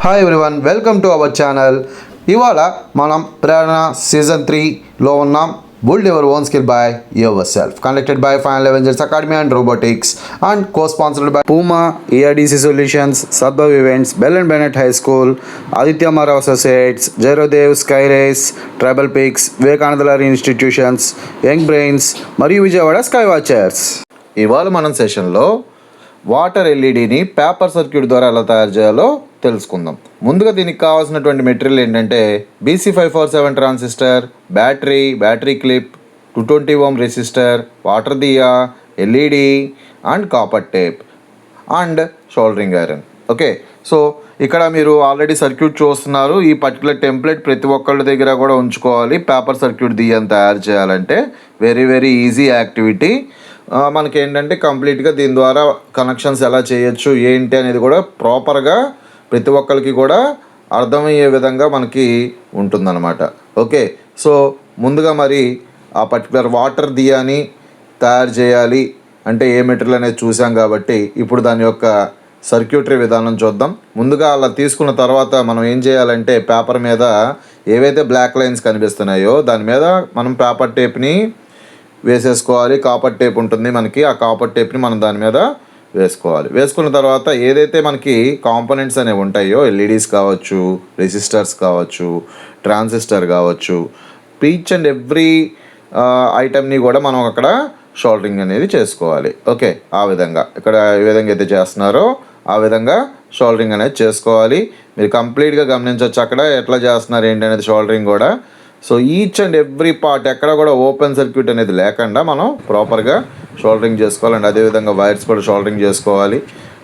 Hi everyone, welcome to our channel. ఇవాళ మనం ప్రేరణ season 3లో ఉన్నాం. Build your own skill by yourself. Conducted by Final Avengers Academy and Robotics and co-sponsored by Puma, ERDC Solutions, Sadbhav Events, Bell and Bennett High School, Aditya Mara Associates, Jairodev, Skyrace, Tribal Peaks, Vivekananda Learning Institutions, Young Brains మరియు Vijayawada sky watchers. ఇవాళ మనం సెషన్లో water ఎల్ఈడిని paper circuit ద్వారా ఎలా తయారు చేయాలో తెలుసుకుందాం. ముందుగా దీనికి కావాల్సినటువంటి మెటీరియల్ ఏంటంటే BC547 transistor, battery clip, 220 ohm resistor, water diya, LED and copper tape and soldering iron. Okay, so ఇక్కడ మీరు ఆల్రెడీ సర్క్యూట్ చూస్తున్నారు. ఈ పర్టికులర్ టెంప్లెట్ ప్రతి ఒక్కళ్ళ దగ్గర కూడా ఉంచుకోవాలి. పేపర్ సర్క్యూట్ దియ్యని తయారు చేయాలంటే వెరీ ఈజీ యాక్టివిటీ. మనకి ఏంటంటే కంప్లీట్గా దీని ద్వారా కనెక్షన్స్ ఎలా చేయొచ్చు ఏంటి అనేది కూడా ప్రాపర్గా ప్రతి ఒక్కరికి కూడా అర్థమయ్యే విధంగా మనకి ఉంటుందన్నమాట. ఓకే, సో ముందుగా మరి ఆ పర్టికులర్ వాటర్ దియాని తయారు చేయాలి అంటే ఏ మెటీరియల్ అనేది చూసాం కాబట్టి ఇప్పుడు దాని యొక్క సర్క్యూటరీ విధానం చూద్దాం. ముందుగా అలా తీసుకున్న తర్వాత మనం ఏం చేయాలంటే పేపర్ మీద ఏవైతే బ్లాక్ లైన్స్ కనిపిస్తున్నాయో దాని మీద మనం పేపర్ టేప్ని వేసేసుకోవాలి. కాపర్ టేప్ ఉంటుంది మనకి, ఆ కాపర్ టేప్ని మనం దాని మీద వేసుకోవాలి. వేసుకున్న తర్వాత ఏదైతే మనకి కాంపోనెంట్స్ అనేవి ఉంటాయో ఎల్ఈడీస్ కావచ్చు, రెసిస్టర్స్ కావచ్చు, ట్రాన్సిస్టర్ కావచ్చు, ఈచ్ అండ్ ఎవ్రీ ఐటమ్ని కూడా మనం అక్కడ షోల్డరింగ్ అనేది చేసుకోవాలి. ఓకే, ఆ విధంగా ఇక్కడ ఏ విధంగా అయితే చేస్తున్నారో ఆ విధంగా షోల్డరింగ్ అనేది చేసుకోవాలి. మీరు కంప్లీట్గా గమనించవచ్చు అక్కడ ఎట్లా చేస్తున్నారు ఏంటి అనేది షోల్డరింగ్ కూడా. So each and every part ఎక్కడ కూడా ఓపెన్ సర్క్యూట్ అనేది లేకుండా మనం ప్రాపర్గా షోల్డరింగ్ చేసుకోవాలి. అండ్ అదేవిధంగా వైర్స్ కూడా షోల్డరింగ్ చేసుకోవాలి,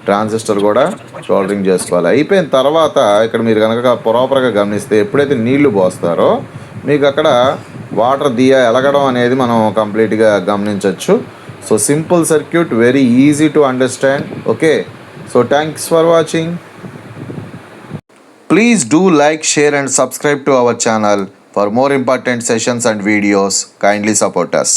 ట్రాన్సిస్టర్ కూడా షోల్డరింగ్ చేసుకోవాలి. అయిపోయిన తర్వాత ఇక్కడ మీరు కనుక ప్రాపర్గా గమనిస్తే ఎప్పుడైతే నీళ్లు పోస్తారో మీకు అక్కడ వాటర్ దియా ఎలగడం అనేది మనం కంప్లీట్గా గమనించవచ్చు. So simple circuit, very easy to understand. Okay, so thanks for watching. Please do like, share and subscribe to our channel. For more important sessions and videos, kindly support us.